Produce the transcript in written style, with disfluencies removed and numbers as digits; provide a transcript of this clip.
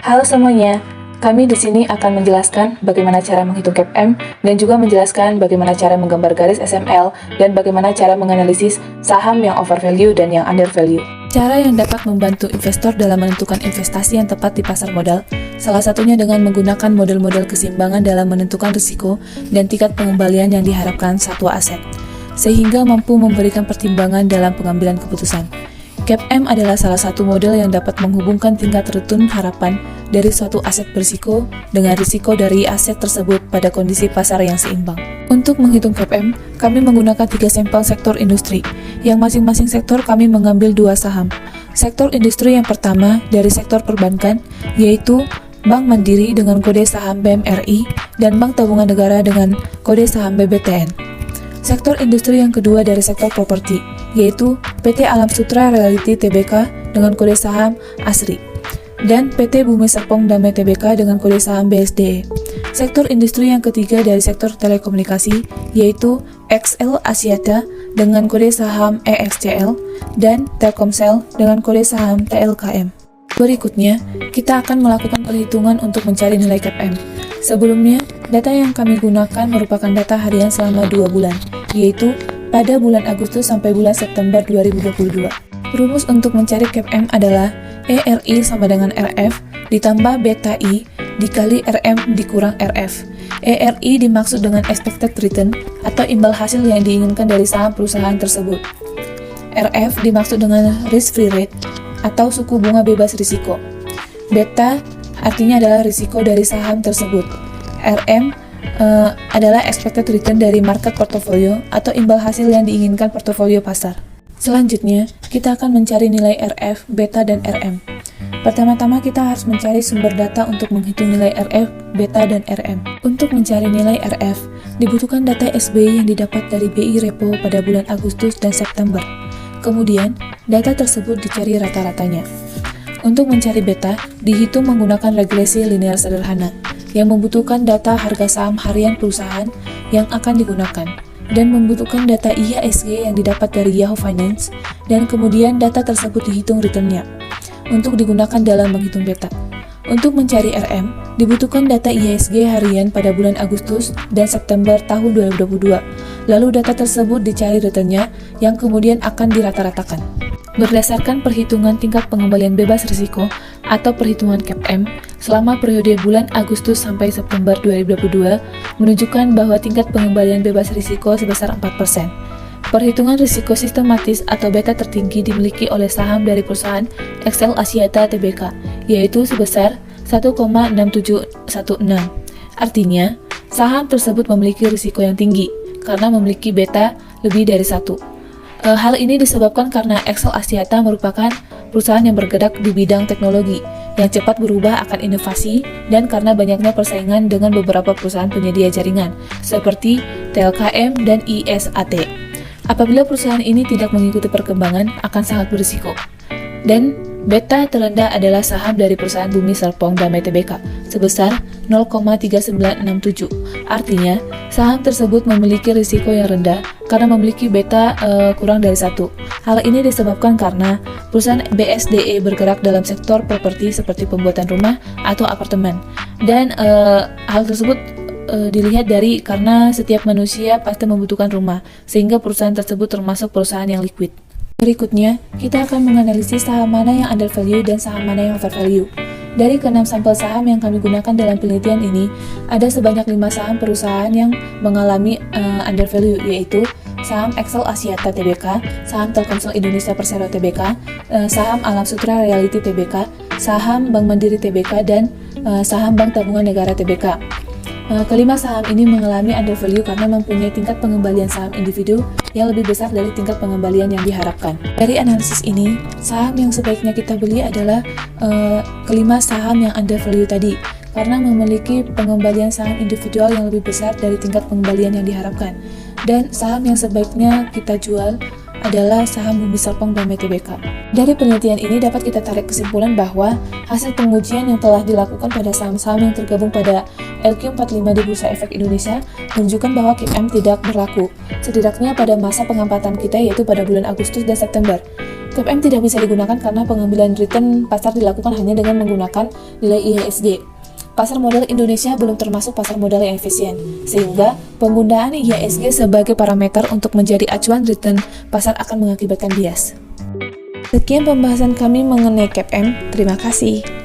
Halo semuanya, kami di sini akan menjelaskan bagaimana cara menghitung CAPM dan juga menjelaskan bagaimana cara menggambar garis SML dan bagaimana cara menganalisis saham yang overvalue dan yang undervalue. Cara yang dapat membantu investor dalam menentukan investasi yang tepat di pasar modal, salah satunya dengan menggunakan model-model keseimbangan dalam menentukan risiko dan tingkat pengembalian yang diharapkan satu aset, sehingga mampu memberikan pertimbangan dalam pengambilan keputusan. CAPM adalah salah satu model yang dapat menghubungkan tingkat return harapan dari suatu aset berisiko dengan risiko dari aset tersebut pada kondisi pasar yang seimbang. Untuk menghitung CAPM, kami menggunakan 3 sampel sektor industri, yang masing-masing sektor kami mengambil 2 saham. Sektor industri yang pertama dari sektor perbankan, yaitu Bank Mandiri dengan kode saham BMRI dan Bank Tabungan Negara dengan kode saham BBTN. Sektor industri yang kedua dari sektor properti, yaitu PT Alam Sutra Realty Tbk dengan kode saham ASRI dan PT Bumi Serpong Damai Tbk dengan kode saham BSDE. Sektor industri yang ketiga dari sektor telekomunikasi, yaitu XL Axiata dengan kode saham EXCL dan Telkomsel dengan kode saham TLKM. Berikutnya, kita akan melakukan perhitungan untuk mencari nilai CAPM. Sebelumnya, data yang kami gunakan merupakan data harian selama 2 bulan, yaitu pada bulan Agustus sampai bulan September 2022. Rumus untuk mencari CAPM adalah ERI sama dengan RF ditambah beta I dikali RM dikurang RF. ERI dimaksud dengan expected return atau imbal hasil yang diinginkan dari saham perusahaan tersebut. RF dimaksud dengan risk free rate atau suku bunga bebas risiko. Beta artinya adalah risiko dari saham tersebut. RM adalah expected return dari market portfolio atau imbal hasil yang diinginkan portofolio pasar. Selanjutnya, kita akan mencari nilai RF, beta, dan RM. Pertama-tama kita harus mencari sumber data untuk menghitung nilai RF, beta, dan RM. Untuk mencari nilai RF, dibutuhkan data SBY yang didapat dari BI Repo pada bulan Agustus dan September. Kemudian, data tersebut dicari rata-ratanya. Untuk mencari beta, dihitung menggunakan regresi linear sederhana, yang membutuhkan data harga saham harian perusahaan yang akan digunakan, dan membutuhkan data IHSG yang didapat dari Yahoo Finance, dan kemudian data tersebut dihitung returnnya, untuk digunakan dalam menghitung beta. Untuk mencari RM, dibutuhkan data IHSG harian pada bulan Agustus dan September tahun 2022, lalu data tersebut dicari returnnya, yang kemudian akan dirata-ratakan. Berdasarkan perhitungan tingkat pengembalian bebas risiko atau perhitungan CAPM selama periode bulan Agustus sampai September 2022 menunjukkan bahwa tingkat pengembalian bebas risiko sebesar 4%. Perhitungan risiko sistematis atau beta tertinggi dimiliki oleh saham dari perusahaan XL Axiata Tbk, yaitu sebesar 1,6716. Artinya, saham tersebut memiliki risiko yang tinggi karena memiliki beta lebih dari 1. Hal ini disebabkan karena XL Axiata merupakan perusahaan yang bergerak di bidang teknologi yang cepat berubah akan inovasi dan karena banyaknya persaingan dengan beberapa perusahaan penyedia jaringan seperti TLKM dan ISAT. Apabila perusahaan ini tidak mengikuti perkembangan, akan sangat berisiko. Dan beta terendah adalah saham dari perusahaan Bumi Serpong Damai Tbk sebesar 0,3967. Artinya, saham tersebut memiliki risiko yang rendah karena memiliki beta kurang dari 1. Hal ini disebabkan karena perusahaan BSDE bergerak dalam sektor properti seperti pembuatan rumah atau apartemen. Dan hal tersebut dilihat dari karena setiap manusia pasti membutuhkan rumah, sehingga perusahaan tersebut termasuk perusahaan yang liquid. Berikutnya, kita akan menganalisis saham mana yang undervalue dan saham mana yang overvalue. Dari ke-6 sampel saham yang kami gunakan dalam penelitian ini, ada sebanyak 5 saham perusahaan yang mengalami undervalue, yaitu saham XL Axiata Tbk, saham Telkomsel Indonesia Persero Tbk, saham Alam Sutra Realty Tbk, saham Bank Mandiri Tbk, dan saham Bank Tabungan Negara Tbk. Kelima saham ini mengalami undervalue karena mempunyai tingkat pengembalian saham individu yang lebih besar dari tingkat pengembalian yang diharapkan. Dari analisis ini, saham yang sebaiknya kita beli adalah kelima saham yang undervalue tadi, karena memiliki pengembalian saham individual yang lebih besar dari tingkat pengembalian yang diharapkan. Dan saham yang sebaiknya kita jual adalah saham Bumi Serpong Damai Tbk. Dari penelitian ini dapat kita tarik kesimpulan bahwa hasil pengujian yang telah dilakukan pada saham-saham yang tergabung pada LQ45 di Bursa Efek Indonesia menunjukkan bahwa CAPM tidak berlaku, setidaknya pada masa pengamatan kita yaitu pada bulan Agustus dan September. CAPM tidak bisa digunakan karena pengambilan return pasar dilakukan hanya dengan menggunakan nilai IHSG. Pasar modal Indonesia belum termasuk pasar modal yang efisien, sehingga penggunaan IHSG sebagai parameter untuk menjadi acuan return pasar akan mengakibatkan bias. Sekian pembahasan kami mengenai CAPM. Terima kasih.